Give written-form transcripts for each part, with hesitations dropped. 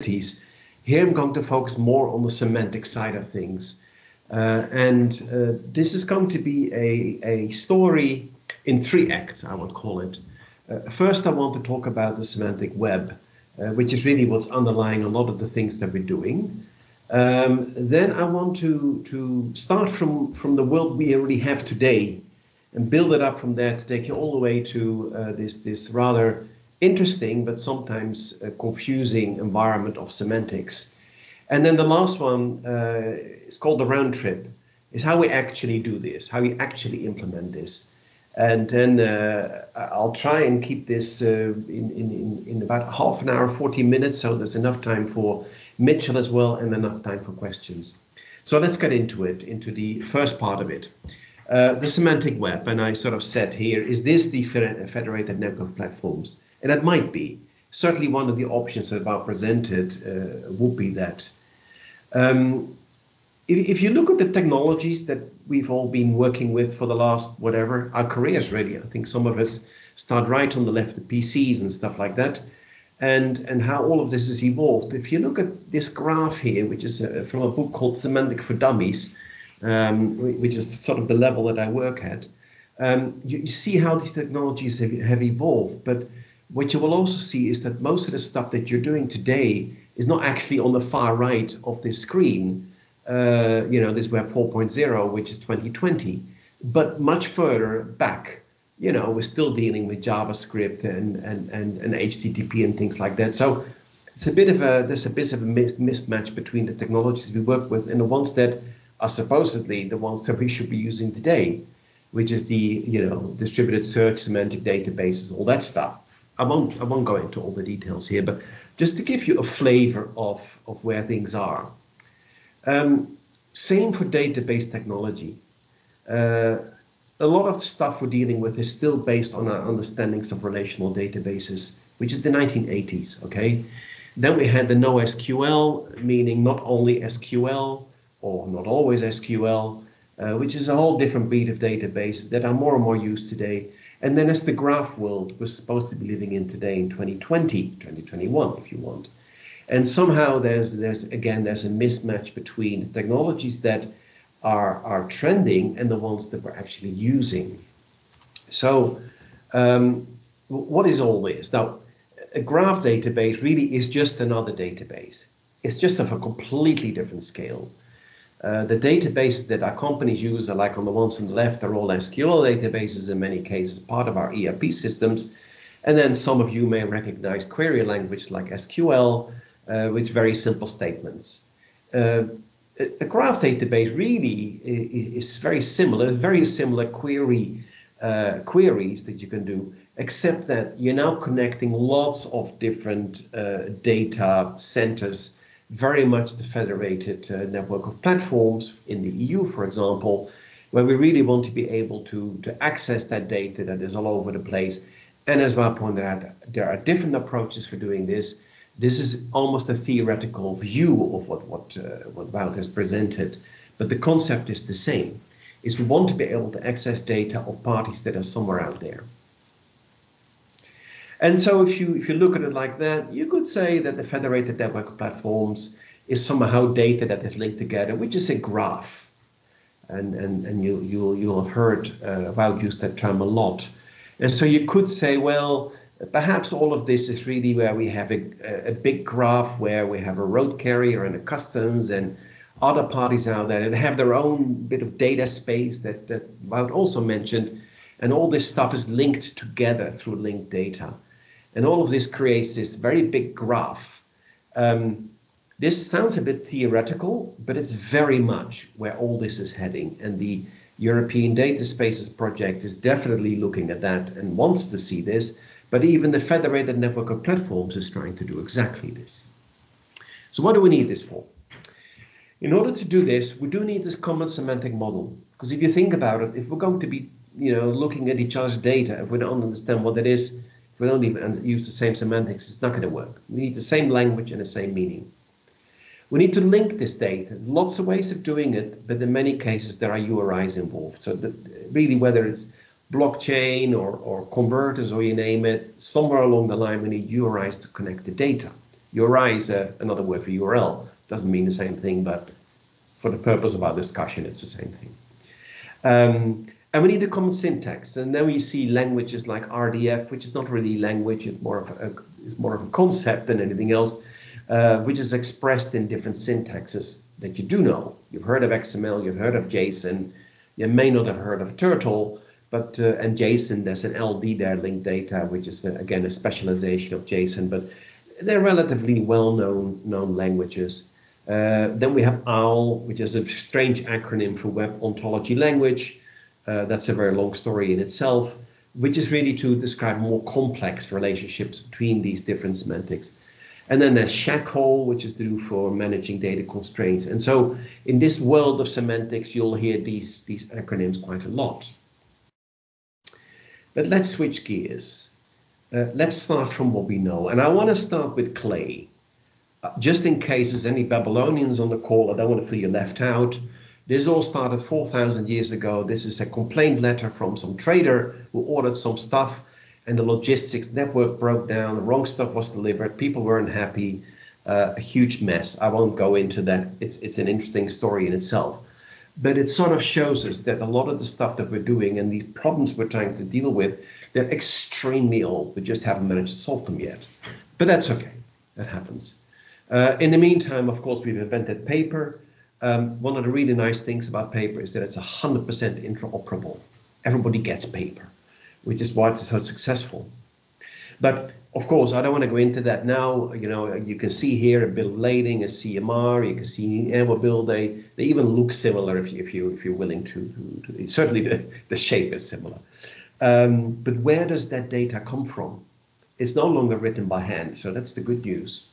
Here I'm going to focus more on the semantic side of things. This is going to be a story in 3 acts, I would call it. First, I want to talk about the semantic web, which is really what's underlying a lot of the things that we're doing. Then I want to start from the world we already have today and build it up from there to take you all the way to this rather interesting but sometimes confusing environment of semantics. And then the last one is called the round trip, is how we actually do this, how we actually implement this. And then I'll try and keep this in about half an hour, 40 minutes, so there's enough time for Mitchell as well and enough time for questions. So let's get into it, into the first part of it. The semantic web, and I sort of said here, is this the federated network of platforms? And that might be. Certainly one of the options that are presented would be that. If you look at the technologies that we've all been working with for the last, whatever, our careers really, I think some of us start right on the left of PCs and stuff like that, and how all of this has evolved. If you look at this graph here, which is from a book called Semantic for Dummies, which is sort of the level that I work at, you see how these technologies have evolved. But what you will also see is that most of the stuff that you're doing today is not actually on the far right of this screen, this Web 4.0, which is 2020, but much further back. We're still dealing with JavaScript and HTTP and things like that. So it's there's a bit of a mismatch between the technologies we work with and the ones that are supposedly the ones that we should be using today, which is the distributed search, semantic databases, all that stuff. I won't go into all the details here, but just to give you a flavor of where things are. Same for database technology. A lot of the stuff we're dealing with is still based on our understandings of relational databases, which is the 1980s, okay? Then we had the NoSQL, meaning not only SQL or not always SQL, which is a whole different breed of databases that are more and more used today. And then as the graph world we're supposed to be living in today in 2020, 2021, if you want. And somehow there's a mismatch between technologies that are trending and the ones that we're actually using. So what is all this? Now, a graph database really is just another database. It's just of a completely different scale. The databases that our companies use are like on the ones on the left, they're all SQL databases in many cases, part of our ERP systems. And then some of you may recognize query language like SQL, with very simple statements. A graph database really is very similar queries that you can do, except that you're now connecting lots of different data centers, very much the federated network of platforms in the EU, for example, where we really want to be able to access that data that is all over the place. And as I pointed out, there are different approaches for doing this. This is almost a theoretical view of what Wout has presented, but the concept is the same. Is we want to be able to access data of parties that are somewhere out there. And so if you look at it like that, you could say that the federated network of platforms is somehow data that is linked together, which is a graph. And you'll have heard Wout use that term a lot. And so you could say, well, perhaps all of this is really where we have a big graph where we have a road carrier and a customs and other parties out there that have their own bit of data space that Wout also mentioned. And all this stuff is linked together through linked data. And all of this creates this very big graph. This sounds a bit theoretical, but it's very much where all this is heading. And the European Data Spaces Project is definitely looking at that and wants to see this. But even the federated network of platforms is trying to do exactly this. So what do we need this for? In order to do this, we do need this common semantic model. Because if you think about it, if we're going to be looking at each other's data, if we don't understand what it is, if we don't even use the same semantics, it's not going to work. We need the same language and the same meaning. We need to link this data. There's lots of ways of doing it, but in many cases there are URIs involved. So really, whether it's blockchain or converters or you name it, somewhere along the line we need URIs to connect the data. URI is another word for URL. Doesn't mean the same thing, but for the purpose of our discussion, it's the same thing. And we need a common syntax. And then we see languages like RDF, which is not really language, it's more of a concept than anything else, which is expressed in different syntaxes that you do know. You've heard of XML, you've heard of JSON, you may not have heard of Turtle, but and JSON, there's an LD there, linked data, which is again a specialization of JSON, but they're relatively well-known languages. Then we have OWL, which is a strange acronym for Web Ontology Language. That's a very long story in itself, which is really to describe more complex relationships between these different semantics. And then there's Shackle, which is to do for managing data constraints. And so in this world of semantics, you'll hear these acronyms quite a lot. But let's switch gears. Let's start from what we know. And I want to start with clay. Just in case there's any Babylonians on the call, I don't want to feel you left out. This all started 4,000 years ago. This is a complaint letter from some trader who ordered some stuff, and the logistics network broke down. The wrong stuff was delivered. People weren't happy. A huge mess. I won't go into that. It's an interesting story in itself. But it sort of shows us that a lot of the stuff that we're doing and the problems we're trying to deal with, they're extremely old. We just haven't managed to solve them yet. But that's okay. That happens. In the meantime, of course, we've invented paper. One of the really nice things about paper is that it's 100% interoperable. Everybody gets paper, which is why it's so successful. But of course, I don't want to go into that now. You know, you can see here a bill of lading, a CMR. You can see Airmobile. They even look similar if you're willing to. Certainly the shape is similar. But where does that data come from? It's no longer written by hand, so that's the good news.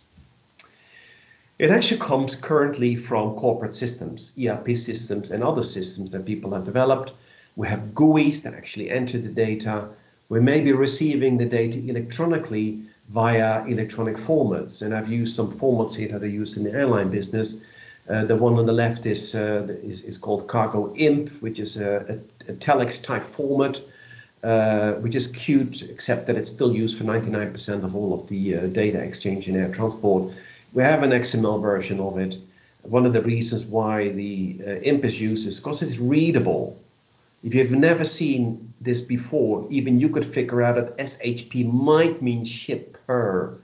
It actually comes currently from corporate systems, ERP systems, and other systems that people have developed. We have GUIs that actually enter the data. We may be receiving the data electronically via electronic formats. And I've used some formats here that are used in the airline business. The one on the left is called Cargo Imp, which is a telex type format, which is cute, except that it's still used for 99% of all of the data exchange in air transport. We have an XML version of it. One of the reasons why the Imp is used is because it's readable. If you've never seen this before, even you could figure out that SHP might mean shipper,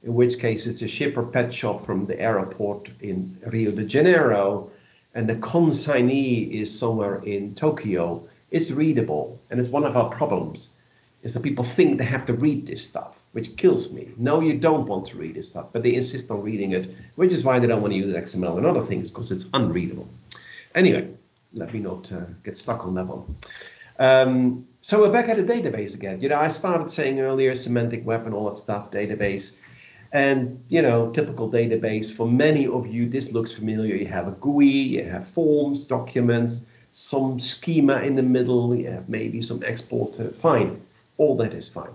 in which case it's a shipper pet shop from the airport in Rio de Janeiro, and the consignee is somewhere in Tokyo. It's readable, and it's one of our problems, is that people think they have to read this stuff, which kills me. No, you don't want to read this stuff, but they insist on reading it, which is why they don't want to use XML and other things, because it's unreadable. Anyway, let me not get stuck on that one. So we're back at the database again. You know, I started saying earlier, Semantic Web and all that stuff, database. And, you know, typical database, for many of you, this looks familiar. You have a GUI, you have forms, documents, some schema in the middle, you have maybe some export, fine. All that is fine.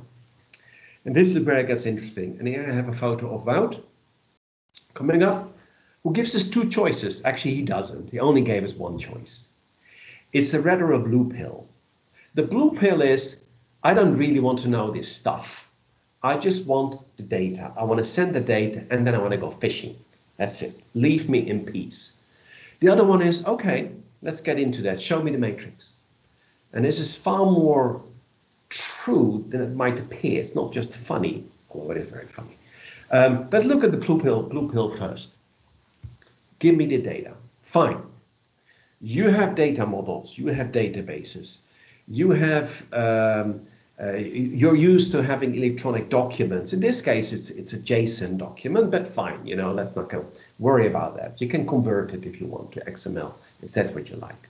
And this is where it gets interesting. And here I have a photo of Wout coming up, who gives us two choices. Actually, he doesn't. He only gave us one choice. It's a red or a blue pill. The blue pill is, I don't really want to know this stuff. I just want the data. I want to send the data, and then I want to go fishing. That's it. Leave me in peace. The other one is, okay, let's get into that. Show me the matrix. And this is far more true than it might appear. It's not just funny, although it is very funny. But look at the blue pill first. Give me the data. Fine. You have data models. You have databases. You have you're used to having electronic documents. In this case, it's a JSON document, but fine. You know, let's not go worry about that. You can convert it if you want to XML, if that's what you like.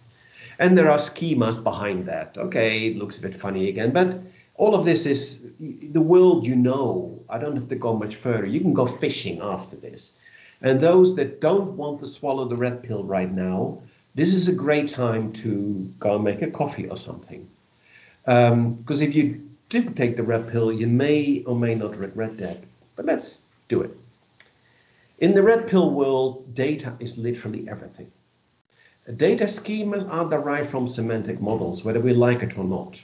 And there are schemas behind that. Okay, it looks a bit funny again, but all of this is the world you know. I don't have to go much further. You can go fishing after this. And those that don't want to swallow the red pill right now, this is a great time to go and make a coffee or something. Because if you do take the red pill, you may or may not regret that. But let's do it. In the red pill world, data is literally everything. Data schemas are derived from semantic models, whether we like it or not.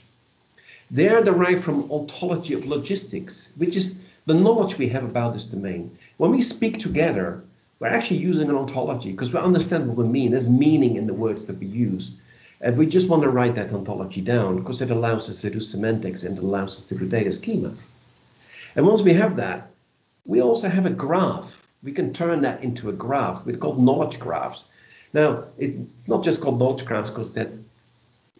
They are derived from ontology of logistics, which is the knowledge we have about this domain. When we speak together, we're actually using an ontology because we understand what we mean. There's meaning in the words that we use. And we just want to write that ontology down because it allows us to do semantics and it allows us to do data schemas. And once we have that, we also have a graph. We can turn that into a graph. We're called knowledge graphs. Now, it's not just called knowledge graphs because that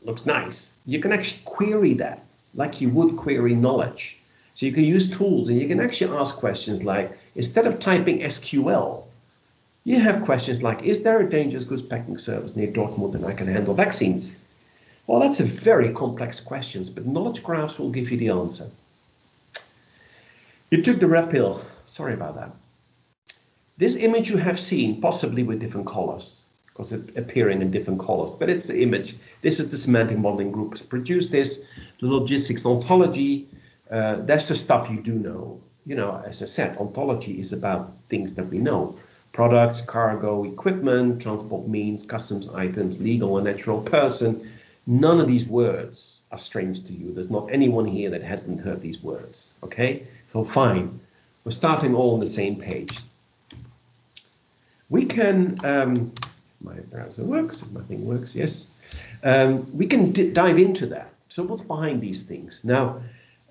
looks nice. You can actually query that like you would query knowledge. So you can use tools and you can actually ask questions like, instead of typing SQL, you have questions like, is there a dangerous goods packing service near Dortmund and I can handle vaccines? Well, that's a very complex question, but knowledge graphs will give you the answer. You took the red pill. Sorry about that. This image you have seen, possibly with different colors, because it's appearing in different colors, but it's the image. This is the semantic modeling group has produced this, the logistics ontology. That's the stuff you do know. You know, as I said, ontology is about things that we know. Products, cargo, equipment, transport means, customs items, legal and natural person. None of these words are strange to you. There's not anyone here that hasn't heard these words, okay? So fine, we're starting all on the same page. We can, my browser works, if my thing works, yes. We can dive into that. So what's behind these things? Now,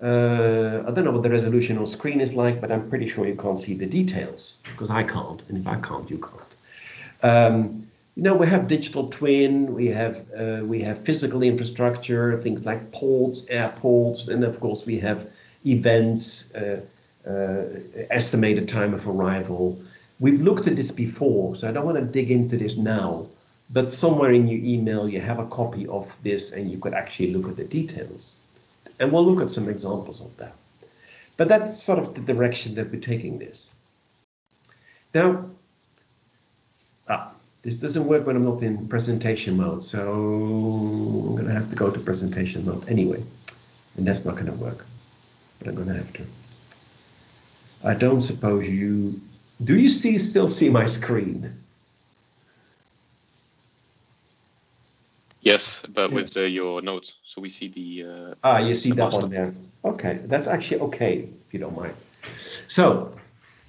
I don't know what the resolution on screen is like, but I'm pretty sure you can't see the details because I can't, and if I can't, you can't. You know, we have digital twin, we have physical infrastructure, things like ports, airports, and of course we have events, estimated time of arrival. We've looked at this before, so I don't want to dig into this now, but somewhere in your email you have a copy of this and you could actually look at the details. And we'll look at some examples of that. But that's sort of the direction that we're taking this. Now, this doesn't work when I'm not in presentation mode, so I'm going to have to go to presentation mode anyway. And that's not going to work, but I'm going to have to. I don't suppose you... Do you still see my screen? Yes, but with your notes, so we see the... you see that one there. Okay, that's actually okay, if you don't mind. So,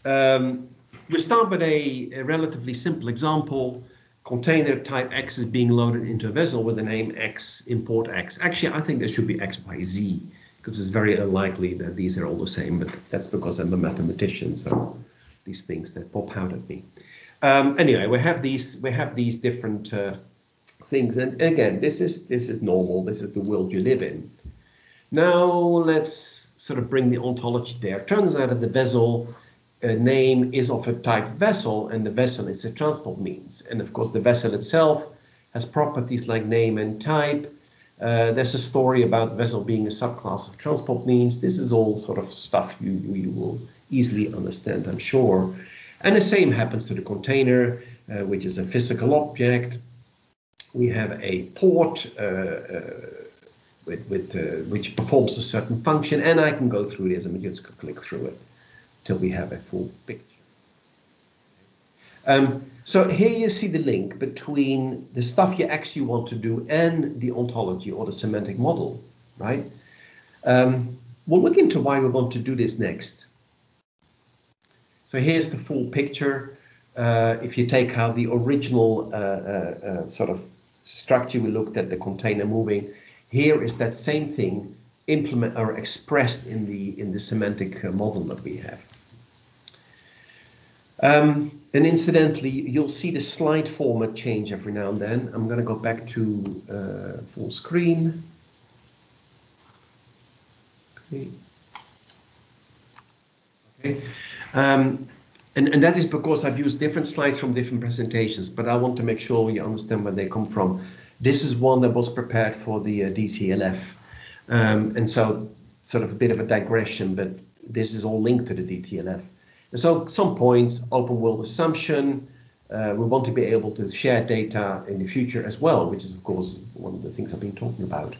we start with a relatively simple example. Container type X is being loaded into a vessel with the name X, import X. Actually, I think there should be X, Y, Z, because it's very unlikely that these are all the same, but that's because I'm a mathematician, so these things that pop out at me. Anyway, we have these different things, and again, this is normal. This is the world you live in. Now let's sort of bring the ontology there. Turns out that the vessel name is of a type vessel, and the vessel is a transport means. And of course, the vessel itself has properties like name and type. There's a story about the vessel being a subclass of transport means. This is all sort of stuff you will easily understand, I'm sure. And the same happens to the container, which is a physical object. We have a port which performs a certain function, and I can go through this and just click through it till we have a full picture. So here you see the link between the stuff you actually want to do and the ontology or the semantic model, right? We'll look into why we want to do this next. So here's the full picture. If you take out the original sort of structure, we looked at the container moving. Here is that same thing implement or expressed in the semantic model that we have. And incidentally, you'll see the slide format change every now and then. I'm going to go back to full screen. Okay. And that is because I've used different slides from different presentations, but I want to make sure you understand where they come from. This is one that was prepared for the DTLF. And so sort of a bit of a digression, but this is all linked to the DTLF. And so some points, open world assumption, we want to be able to share data in the future as well, which is of course one of the things I've been talking about.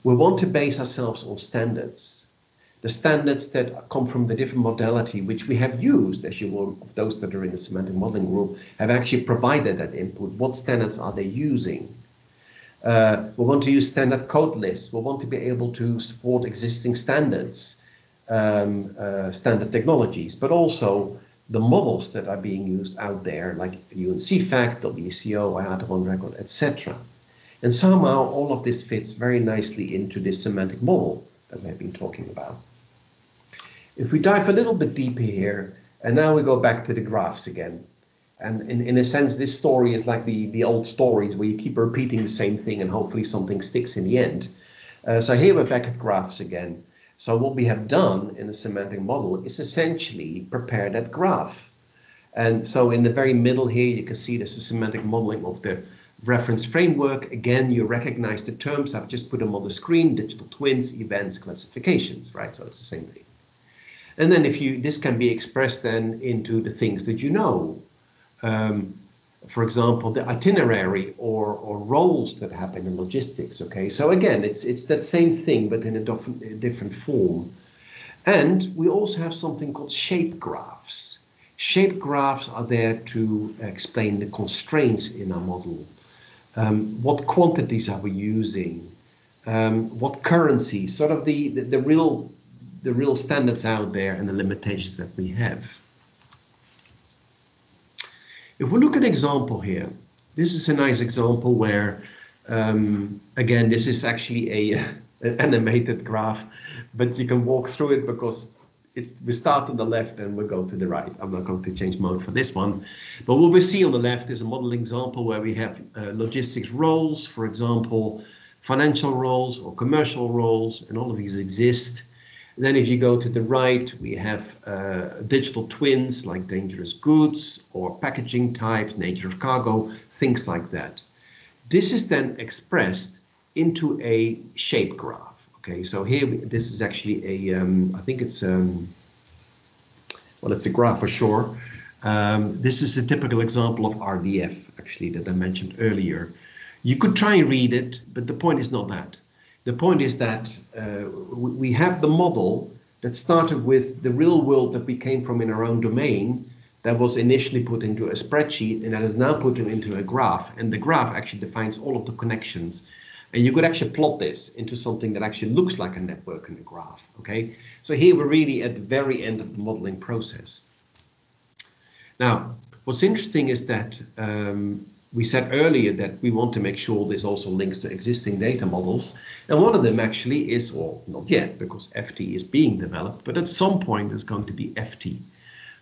We want to base ourselves on standards. The standards that come from the different modality, which we have used, as you will, those that are in the semantic modeling group, have actually provided that input. What standards are they using? We want to use standard code lists. We want to be able to support existing standards. standard technologies, but also the models that are being used out there, like UNCFAC, WCO, IATA on record, etc. And somehow all of this fits very nicely into this semantic model that we have been talking about. If we dive a little bit deeper here, and now we go back to the graphs again. And in a sense, this story is like the old stories where you keep repeating the same thing and hopefully something sticks in the end. So here we're back at graphs again. So what we have done in the semantic model is essentially prepare that graph. And so in the very middle here, you can see this is semantic modeling of the reference framework. Again, you recognize the terms. I've just put them on the screen: digital twins, events, classifications, right? So it's the same thing. And then this can be expressed then into the things that you know. For example, the itinerary or roles that happen in logistics. Okay, so again, it's that same thing, but in a different form. And we also have something called shape graphs. Shape graphs are there to explain the constraints in our model. What quantities are we using? What currencies? Sort of the real standards out there and the limitations that we have. If we look at an example here, this is a nice example where, again, this is actually an animated graph, but you can walk through it because we start on the left and we go to the right. I'm not going to change mode for this one. But what we see on the left is a model example where we have logistics roles, for example, financial roles or commercial roles, and all of these exist. And then if you go to the right, we have digital twins like dangerous goods or packaging types, nature of cargo, things like that. This is then expressed into a shape graph. Okay, so here this is actually a, I think it's, well, it's a graph for sure. This is a typical example of RDF, actually, that I mentioned earlier. You could try and read it, but the point is not that. The point is that we have the model that started with the real world that we came from in our own domain, that was initially put into a spreadsheet, and that is now put into a graph. And the graph actually defines all of the connections. And you could actually plot this into something that actually looks like a network in a graph. Okay, so here we're really at the very end of the modeling process. Now, what's interesting is that we said earlier that we want to make sure this also links to existing data models. And one of them actually is, or not yet, because FT is being developed, but at some point there's going to be FT.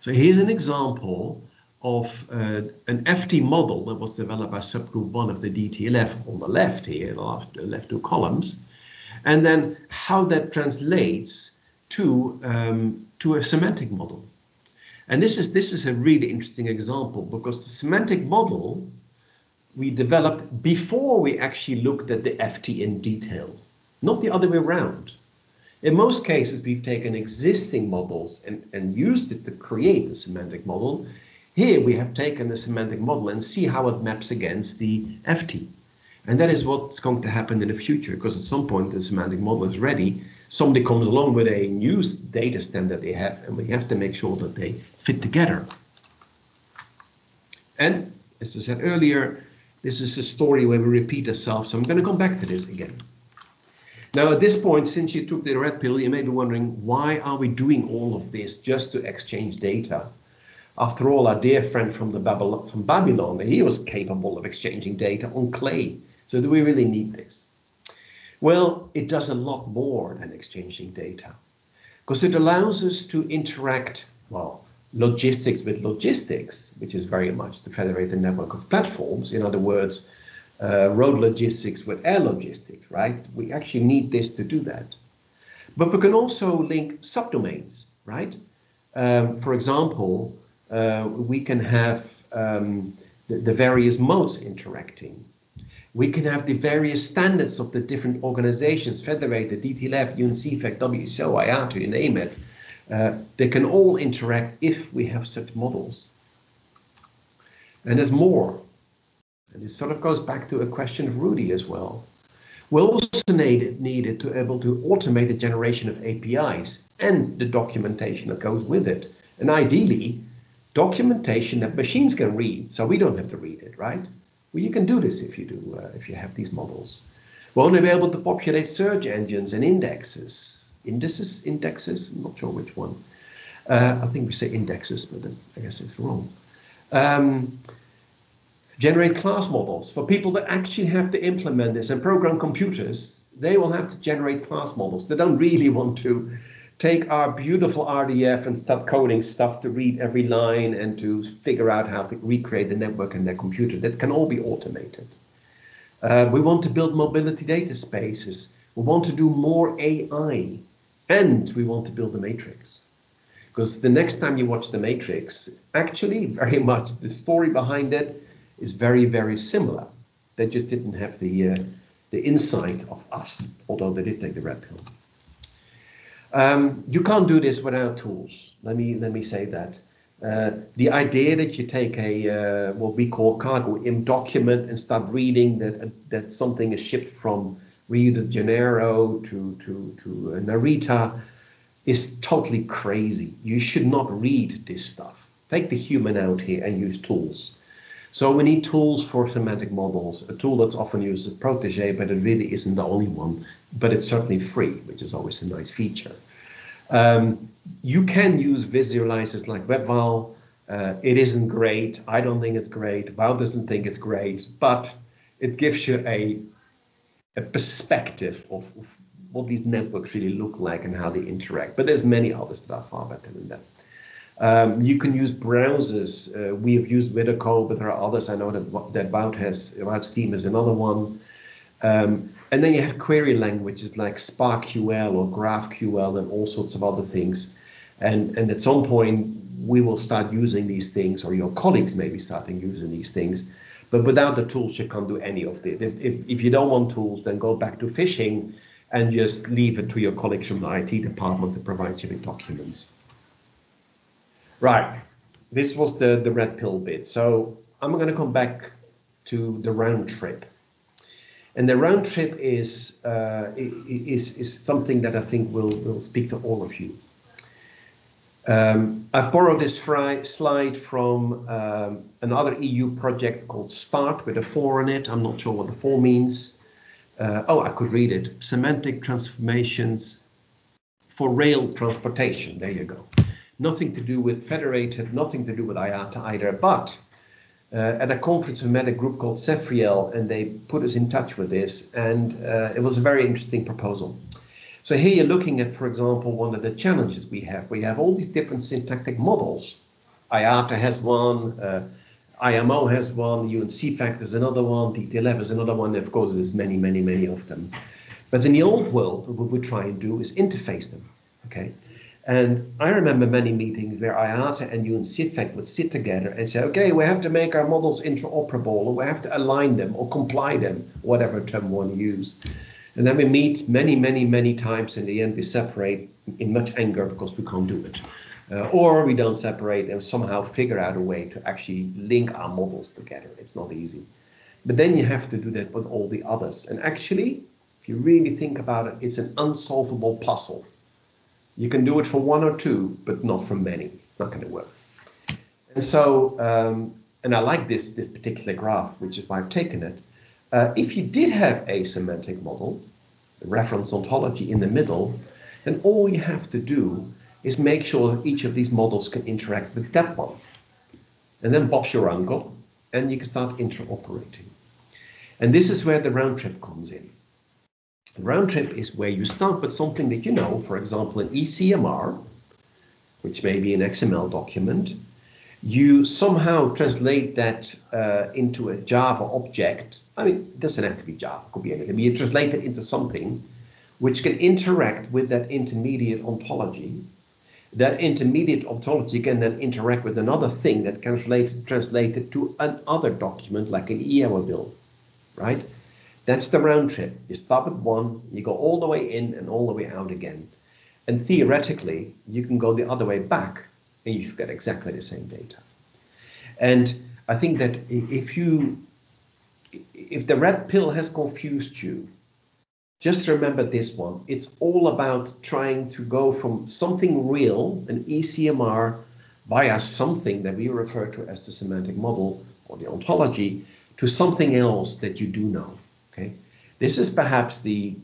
So here's an example of an FT model that was developed by subgroup 1 of the DTLF on the left here, the left two columns, and then how that translates to a semantic model. And this is a really interesting example, because the semantic model we developed before we actually looked at the FT in detail, not the other way around. In most cases, we've taken existing models and used it to create the semantic model. Here we have taken the semantic model and see how it maps against the FT. And that is what's going to happen in the future, because at some point the semantic model is ready. Somebody comes along with a new data standard they have, and we have to make sure that they fit together. And as I said earlier, this is a story where we repeat ourselves, so I'm going to come back to this again. Now, at this point, since you took the red pill, you may be wondering, why are we doing all of this just to exchange data? After all, our dear friend from Babylon, he was capable of exchanging data on clay. So do we really need this? Well, it does a lot more than exchanging data, because it allows us to interact, well, logistics with logistics, which is very much the federated network of platforms. In other words, road logistics with air logistics, right? We actually need this to do that. But we can also link subdomains, right? For example, we can have the various modes interacting. We can have the various standards of the different organizations, FEDeRATED, DTLF, UNCFAC, WCO, IATA, you name it. They can all interact if we have such models. And there's more. And this sort of goes back to a question of Rudy as well. We also needed to be able to automate the generation of APIs and the documentation that goes with it. And ideally, documentation that machines can read, so we don't have to read it, right? Well, you can do this if you have these models. We want to be able to populate search engines and indexes. indexes, I'm not sure which one. I think we say indexes, but then I guess it's wrong. Generate class models. For people that actually have to implement this and program computers, they will have to generate class models. They don't really want to take our beautiful RDF and start coding stuff to read every line and to figure out how to recreate the network in their computer. That can all be automated. We want to build mobility data spaces. We want to do more AI, and we want to build a matrix. Because the next time you watch the Matrix, actually very much the story behind it is very, very similar. They just didn't have the insight of us, although they did take the red pill. You can't do this without tools. Let me say that. The idea that you take a what we call cargo IM document and start reading that something is shipped from Rio de Janeiro to Narita is totally crazy. You should not read this stuff. Take the human out here and use tools. So we need tools for semantic models. A tool that's often used is Protege, but it really isn't the only one. But it's certainly free, which is always a nice feature. You can use visualizers like WebVal. It isn't great. I don't think it's great. Val doesn't think it's great, but it gives you a perspective of what these networks really look like and how they interact. But there's many others that are far better than that. You can use browsers. We have used Widoco, but there are others. I know that Wout Steam is another one. And then you have query languages like SparkQL or GraphQL and all sorts of other things. And at some point, we will start using these things, or your colleagues may be starting using these things. But without the tools, you can't do any of it. If you don't want tools, then go back to fishing and just leave it to your colleagues from the IT department to provide you with documents. Right, this was the red pill bit. So I'm going to come back to the round trip. And the round trip is something that I think will speak to all of you. I've borrowed this slide from another EU project called START with a 4 on it. I'm not sure what the 4 means. I could read it. Semantic transformations for rail transportation. There you go. Nothing to do with FEDeRATED, nothing to do with IATA either, but at a conference we met a group called Cefriel, and they put us in touch with this, and it was a very interesting proposal. So here you're looking at, for example, one of the challenges we have. We have all these different syntactic models. IATA has one, IMO has one, UNCFACT is another one, DTLF is another one. Of course, there's many, many, many of them. But in the old world, what we try and do is interface them, okay? And I remember many meetings where IATA and UNCFACT would sit together and say, okay, we have to make our models interoperable, or we have to align them or comply them, whatever term we want to use. And then we meet many, many, many times. In the end, we separate in much anger because we can't do it. Or we don't separate and somehow figure out a way to actually link our models together. It's not easy. But then you have to do that with all the others. And actually, if you really think about it, it's an unsolvable puzzle. You can do it for one or two, but not for many. It's not going to work. And so, and I like this particular graph, which is why I've taken it. If you did have a semantic model, a reference ontology in the middle, then all you have to do is make sure that each of these models can interact with that one. And then Bob's your uncle, and you can start interoperating. And this is where the round trip comes in. The round trip is where you start with something that you know, for example, an ECMR, which may be an XML document. You somehow translate that into a Java object. I mean, it doesn't have to be Java, it could be anything. You translate it into something which can interact with that intermediate ontology. That intermediate ontology can then interact with another thing that can translate it to another document like an EAML bill, right? That's the round trip. You start at one, you go all the way in and all the way out again. And theoretically, you can go the other way back and you should get exactly the same data. And I think that if the red pill has confused you, just remember this one. It's all about trying to go from something real, an ECMR, via something that we refer to as the semantic model or the ontology, to something else that you do know. Okay, this is perhaps the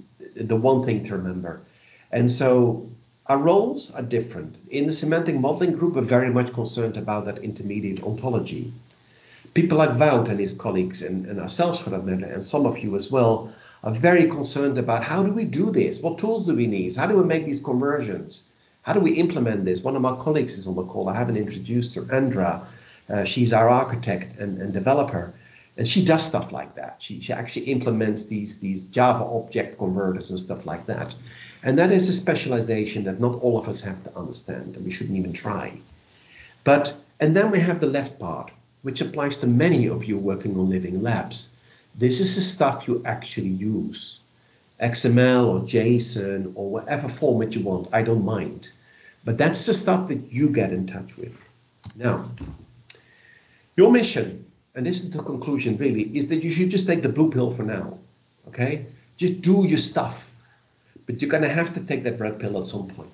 one thing to remember. And so our roles are different. In the semantic modeling group, we're very much concerned about that intermediate ontology. People like Wout and his colleagues, and ourselves for that matter, and some of you as well, are very concerned about how do we do this? What tools do we need? How do we make these conversions? How do we implement this? One of my colleagues is on the call. I haven't introduced her, Andra. She's our architect and developer, and she does stuff like that. She actually implements these Java object converters and stuff like that. And that is a specialization that not all of us have to understand, and we shouldn't even try. And then we have the left part, which applies to many of you working on LivingLabs. This is the stuff you actually use. XML or JSON or whatever format you want, I don't mind. But that's the stuff that you get in touch with. Now, your mission, and this is the conclusion really, is that you should just take the blue pill for now, okay? Just do your stuff, but you're gonna have to take that red pill at some point.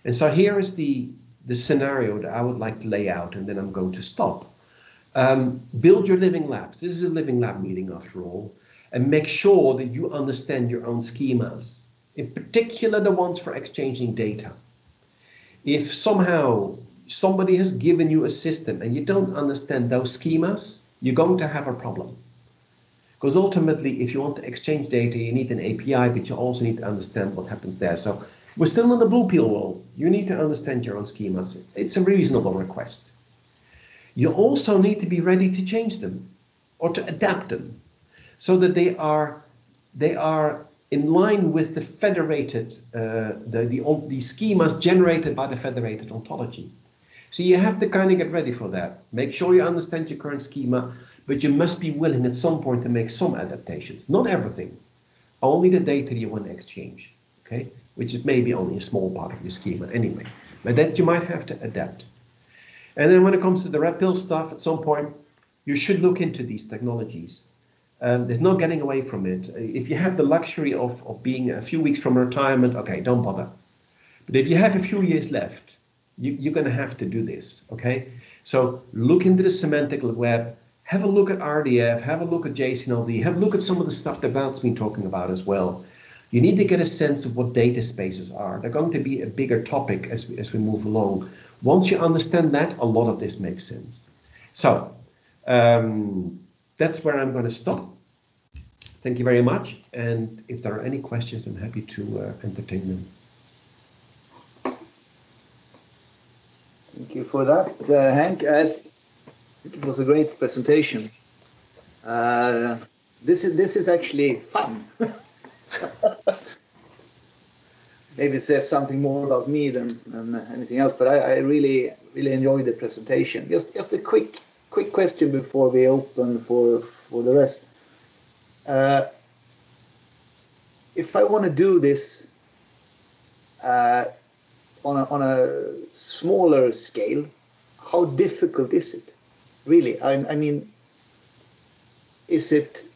And so here is the scenario that I would like to lay out, and then I'm going to stop. Build your LivingLabs. This is a LivingLab meeting after all, and make sure that you understand your own schemas, in particular the ones for exchanging data. If somehow somebody has given you a system and you don't understand those schemas, you're going to have a problem. Because ultimately, if you want to exchange data, you need an API, but you also need to understand what happens there. So we're still in the blue pill world. You need to understand your own schemas. It's a reasonable request. You also need to be ready to change them or to adapt them so that they are in line with the federated, the schemas generated by the federated ontology. So you have to kind of get ready for that. Make sure you understand your current schema, but you must be willing at some point to make some adaptations. Not everything, only the data you want to exchange, okay? Which is maybe only a small part of your schema anyway, but that you might have to adapt. And then when it comes to the red pill stuff, at some point, you should look into these technologies. There's no getting away from it. If you have the luxury of being a few weeks from retirement, okay, don't bother. But if you have a few years left, you're going to have to do this, okay? So look into the semantic web, have a look at RDF, have a look at JSON-LD, have a look at some of the stuff that Wout's been talking about as well. You need to get a sense of what data spaces are. They're going to be a bigger topic as we move along. Once you understand that, a lot of this makes sense. So that's where I'm going to stop. Thank you very much. And if there are any questions, I'm happy to entertain them. Thank you for that, Hank. It was a great presentation. This is actually fun. Maybe it says something more about me than anything else, but I really enjoyed the presentation. Just a quick question before we open for the rest. If I want to do this on a smaller scale, how difficult is it? Really, I mean, is it?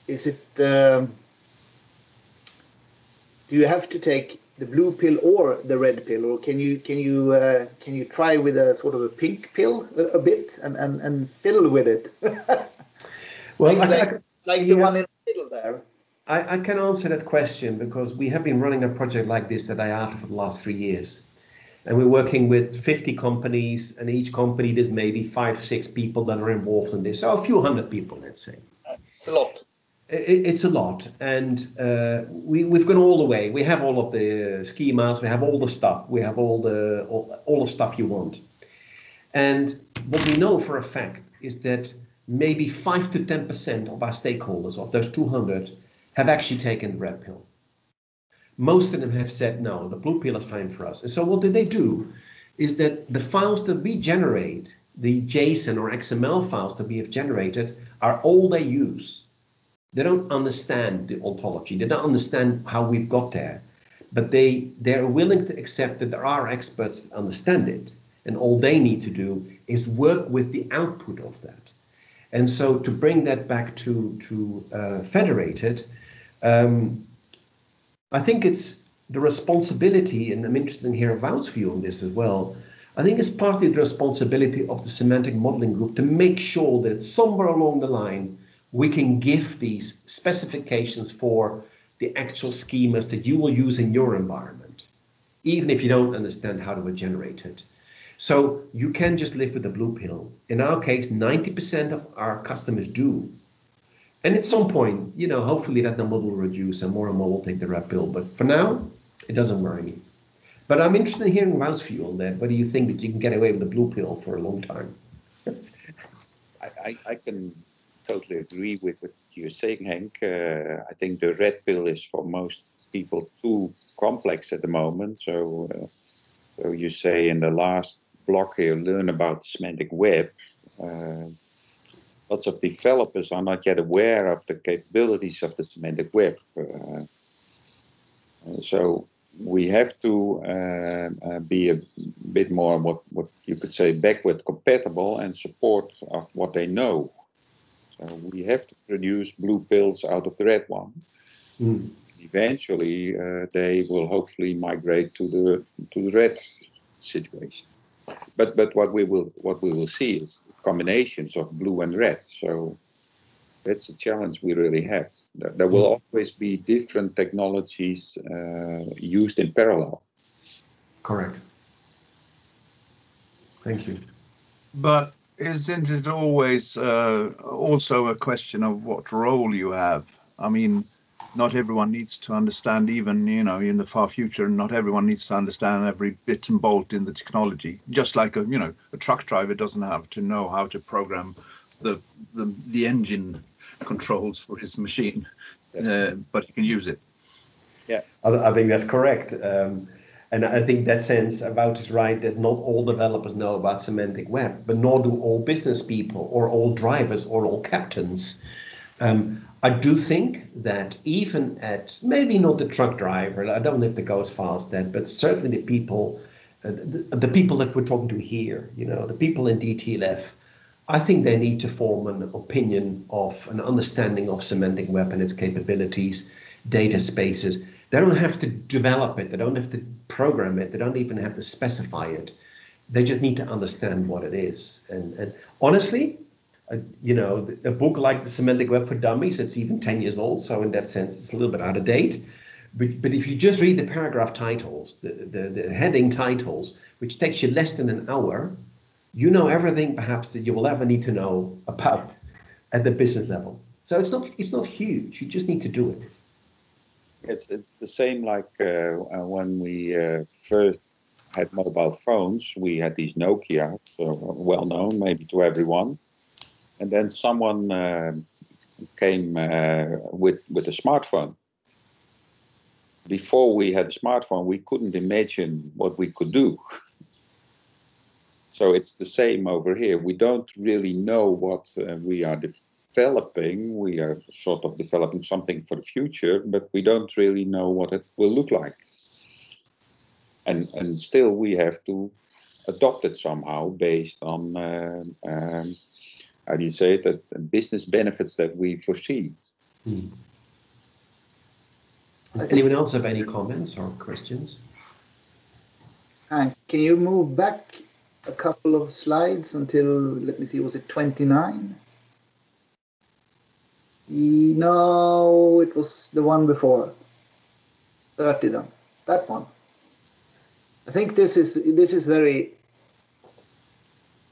Do you have to take the blue pill or the red pill, or can you try with a sort of a pink pill a bit and fiddle with it? Well, like the one in the middle there. I can answer that question because we have been running a project like this at IATA for the last 3 years. And we're working with 50 companies, and each company there's maybe 5-6 people that are involved in this. So a few hundred people, let's say. It's a lot. It's a lot, and we've gone all the way. We have all of the schemas, we have all the stuff, we have all the stuff you want. And what we know for a fact is that maybe 5 to 10% of our stakeholders, of those 200, have actually taken the red pill. Most of them have said, no, the blue pill is fine for us. And so what they do is that the files that we generate, the JSON or XML files that we have generated, are all they use. They don't understand the ontology. They don't understand how we've got there. But they're willing to accept that there are experts that understand it. And all they need to do is work with the output of that. And so to bring that back to FEDeRATED, I think it's the responsibility, and I'm interested in hearing Wout's view on this as well. I think it's partly the responsibility of the semantic modeling group to make sure that somewhere along the line we can give these specifications for the actual schemas that you will use in your environment, even if you don't understand how to generate it. So you can just live with the blue pill. In our case, 90% of our customers do. And at some point, you know, hopefully that number will reduce and more will take the red pill. But for now, it doesn't worry me. But I'm interested in hearing Wout's view on that. Whether you think that you can get away with the blue pill for a long time? I can totally agree with what you're saying, Henk. I think the red pill is for most people too complex at the moment. So you say in the last block here, learn about the semantic web. Lots of developers are not yet aware of the capabilities of the semantic web. So we have to be a bit more what you could say backward compatible and support of what they know. So we have to produce blue pills out of the red one. Mm. Eventually, they will hopefully migrate to the red situation. But what we will see is combinations of blue and red. So that's a challenge we really have. There will always be different technologies used in parallel. Correct. Thank you. But isn't it always also a question of what role you have? I mean, not everyone needs to understand, even, you know, in the far future, not everyone needs to understand every bit and bolt in the technology. Just like a truck driver doesn't have to know how to program the engine controls for his machine, yes. But he can use it. Yeah, I think that's correct. And I think that sense Wout is right that not all developers know about semantic web, but nor do all business people or all drivers or all captains. I do think that even at maybe not the truck driver, I don't know if that goes fast that, but certainly the people that we're talking to here, you know, the people in DTLF, I think they need to form an opinion of an understanding of semantic web and its capabilities, data spaces. They don't have to develop it. They don't have to program it. They don't even have to specify it. They just need to understand what it is. And honestly, you know, a book like the Semantic Web for Dummies, it's even 10 years old. So in that sense, it's a little bit out of date. But if you just read the paragraph titles, the heading titles, which takes you less than an hour, you know everything perhaps that you will ever need to know about at the business level. So it's not huge. You just need to do it. It's the same like when we first had mobile phones. We had these Nokia, so well known maybe to everyone. And then someone came with a smartphone. Before we had a smartphone, we couldn't imagine what we could do. So it's the same over here. We don't really know what we are developing. We are sort of developing something for the future, but we don't really know what it will look like. And still we have to adopt it somehow based on how do you say it, that business benefits that we foresee. Does anyone else have any comments or questions? Can you move back a couple of slides until, let me see, was it 29? No, it was the one before. 30 then, that one. I think this is very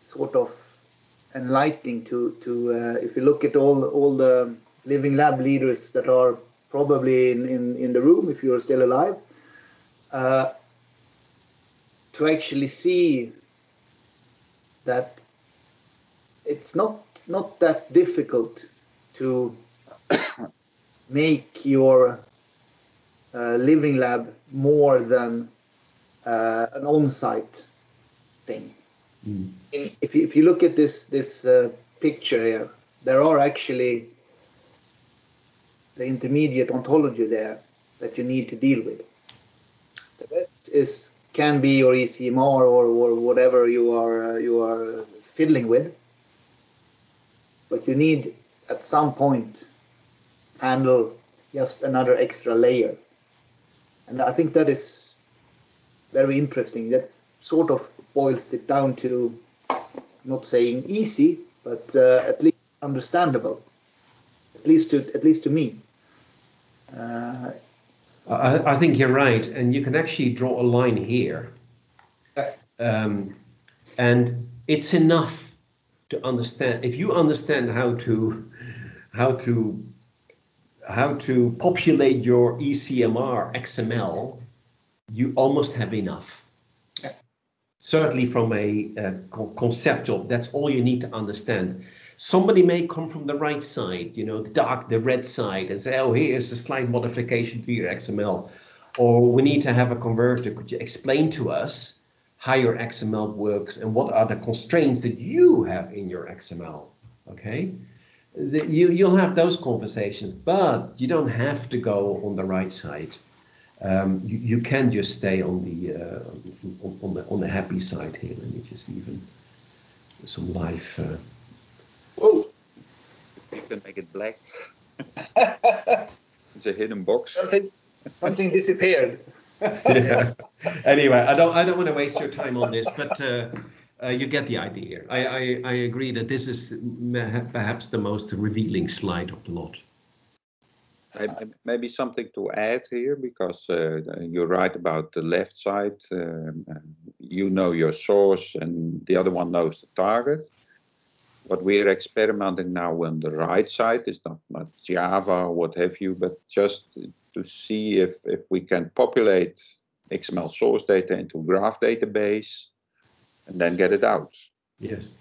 sort of enlightening to if you look at all the LivingLab leaders that are probably in the room, if you're still alive, to actually see that it's not that difficult to make your LivingLab more than an on-site thing. If you look at this picture here, there are actually the intermediate ontology there that you need to deal with. The rest can be your ECMR or whatever you are fiddling with, but you need at some point handle just another extra layer, and I think that is very interesting. That sort of boils it down to, not saying easy, but at least understandable, at least to me. I think you're right, and you can actually draw a line here, and it's enough to understand. If you understand how to populate your ECMR XML, you almost have enough. Certainly from a conceptual, that's all you need to understand. Somebody may come from the right side, you know, the red side, and say, oh, here's a slight modification to your XML. Or we need to have a converter. Could you explain to us how your XML works and what are the constraints that you have in your XML? Okay, you'll have those conversations, but you don't have to go on the right side. You can just stay on the happy side here. Let me just even do some live. Oh, You can make it black. It's a hidden box. something disappeared. Yeah. Anyway, I don't want to waste your time on this, but you get the idea. I agree that this is perhaps the most revealing slide of the lot. Maybe something to add here, because you're right about the left side. You know your source and the other one knows the target. What we're experimenting now on the right side is not Java or what have you, but just to see if we can populate XML source data into graph database and then get it out. Yes.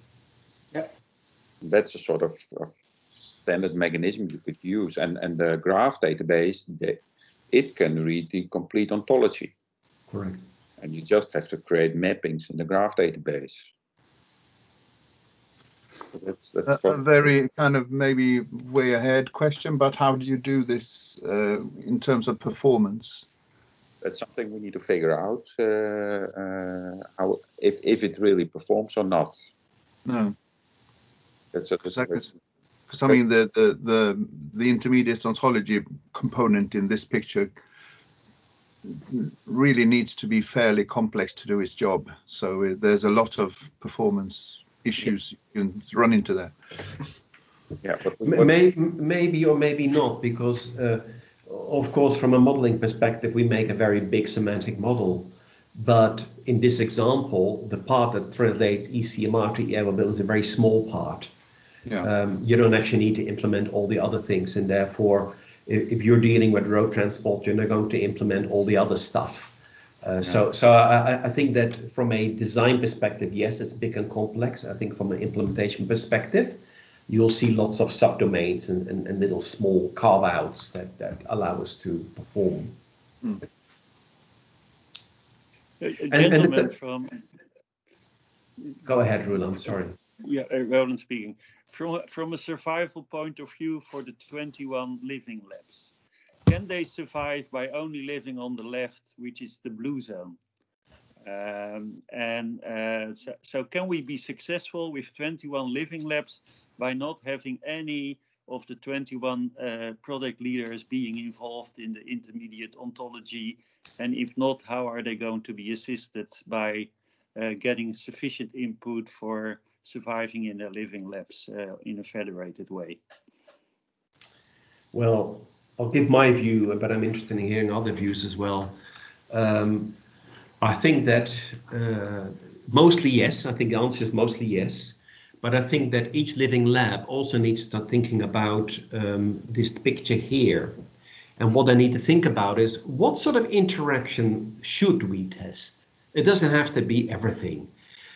Yeah. That's a sort of standard mechanism you could use, and the graph database, it can read the complete ontology. Correct. And you just have to create mappings in the graph database. So that's a very kind of maybe way ahead question, but how do you do this in terms of performance? That's something we need to figure out, how if it really performs or not. No. Because I mean the intermediate ontology component in this picture really needs to be fairly complex to do its job. So there's a lot of performance issues you can run into there. Yeah, but maybe or maybe not, because of course from a modeling perspective we make a very big semantic model, but in this example the part that translates ECMR to EABL is a very small part. Yeah. You don't actually need to implement all the other things, and therefore if you're dealing with row transport, you're not going to implement all the other stuff. So I think that from a design perspective, yes, it's big and complex. I think from an implementation perspective, you'll see lots of subdomains and little small carve-outs that allow us to perform. Mm. A gentleman from... Go ahead, Roland, sorry. Yeah, Roland speaking. From a survival point of view for the 21 LivingLabs, can they survive by only living on the left, which is the blue zone? So can we be successful with 21 LivingLabs by not having any of the 21 product leaders being involved in the intermediate ontology? And if not, how are they going to be assisted by getting sufficient input for surviving in their LivingLabs in a federated way? Well, I'll give my view, but I'm interested in hearing other views as well. I think that mostly yes. I think the answer is mostly yes. But I think that each LivingLab also needs to start thinking about this picture here. And what I need to think about is what sort of interaction should we test? It doesn't have to be everything.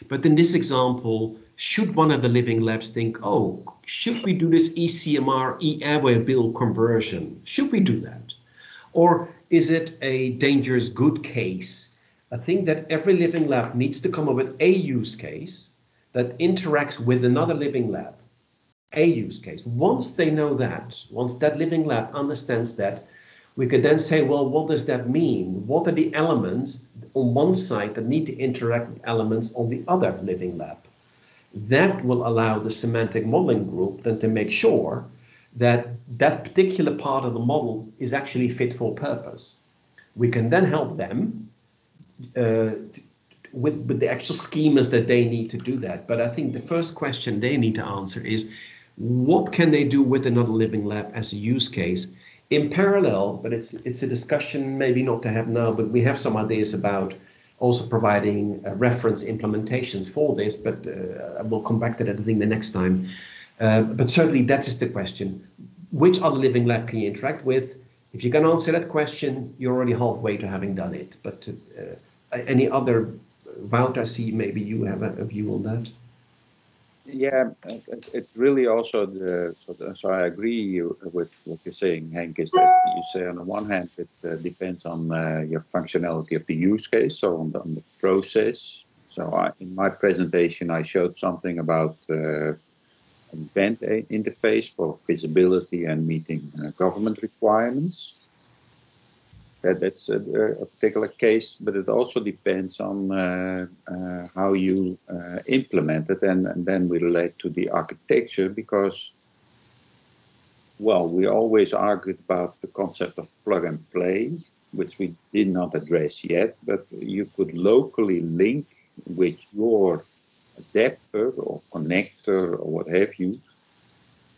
But in this example, should one of the LivingLabs think, oh, should we do this ECMR EABL conversion? Should we do that? Or is it a dangerous good case? I think that every LivingLab needs to come up with a use case that interacts with another LivingLab, a use case. Once they know that, once that LivingLab understands that, we could then say, well, what does that mean? What are the elements on one side that need to interact with elements on the other LivingLab? That will allow the semantic modeling group then to make sure that that particular part of the model is actually fit for purpose. We can then help them with the actual schemas that they need to do that. But I think the first question they need to answer is, what can they do with another LivingLab as a use case in parallel, but it's a discussion maybe not to have now, but we have some ideas about also providing reference implementations for this, but I will come back to that, I think, the next time. But certainly that is the question. Which other LivingLab can you interact with? If you can answer that question, you're already halfway to having done it. But any other, Wout, I see maybe you have a view on that. Yeah, it really also so I agree with what you're saying, Henk, is that you say on the one hand it depends on your functionality of the use case, so on the process. So in my presentation I showed something about an event interface for visibility and meeting government requirements. That's a particular case, but it also depends on how you implement it, and then we relate to the architecture, because, well, we always argued about the concept of plug and play, which we did not address yet, but you could locally link with your adapter or connector or what have you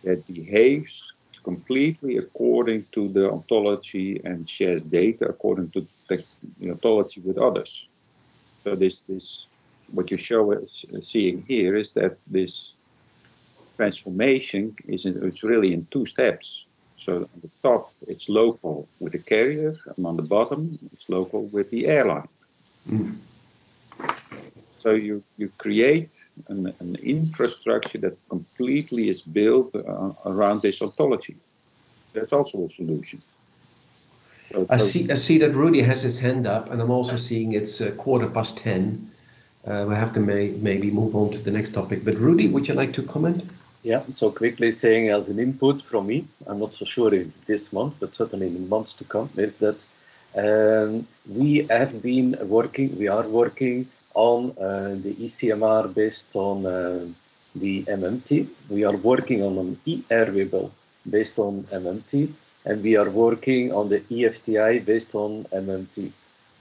that behaves completely according to the ontology and shares data according to the ontology with others. So this what you seeing here is that this transformation is really in two steps. So on the top it's local with the carrier, and on the bottom it's local with the airline. Mm. So you create an infrastructure that completely is built around this ontology. That's also a solution. So, I see that Rudy has his hand up, and I'm also seeing it's 10:15. We have to maybe move on to the next topic. But Rudy, would you like to comment? Yeah, so quickly saying as an input from me, I'm not so sure if it's this month, but certainly in the months to come, is that we are working on the ECMR based on the MMT. We are working on an eAirwable based on MMT, and we are working on the EFTI based on MMT.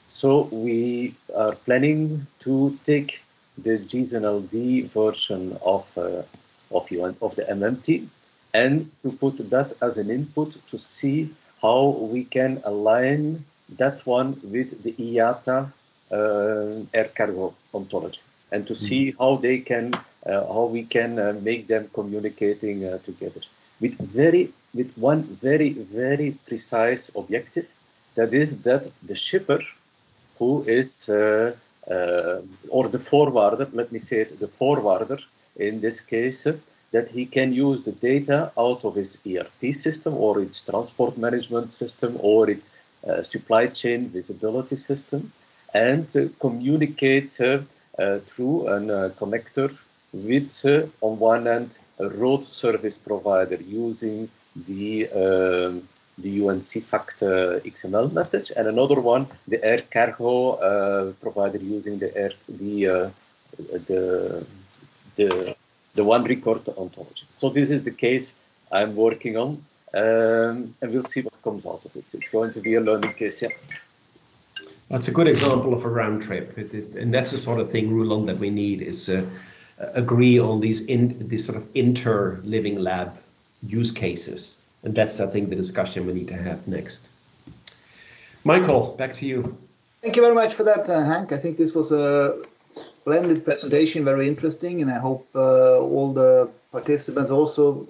So we are planning to take the GSNLD version of the MMT and to put that as an input to see how we can align that one with the IATA air cargo ontology, and to see how they can, how we can make them communicating together with one very precise objective. That is that the shipper, who is or the forwarder, let me say it, the forwarder in this case, that he can use the data out of his ERP system or its transport management system or its supply chain visibility system, and communicate through a connector with, on one hand, a road service provider using the UNC fact XML message, and another one, the air cargo provider using the one record ontology. So this is the case I'm working on, and we'll see what comes out of it. It's going to be a learning case, yeah. That's a good example of a round trip, and that's the sort of thing, Roland, that we need, is agree on these sort of inter-LivingLab use cases. And that's, I think, the discussion we need to have next. Michael, back to you. Thank you very much for that, Hank. I think this was a splendid presentation, very interesting, and I hope all the participants also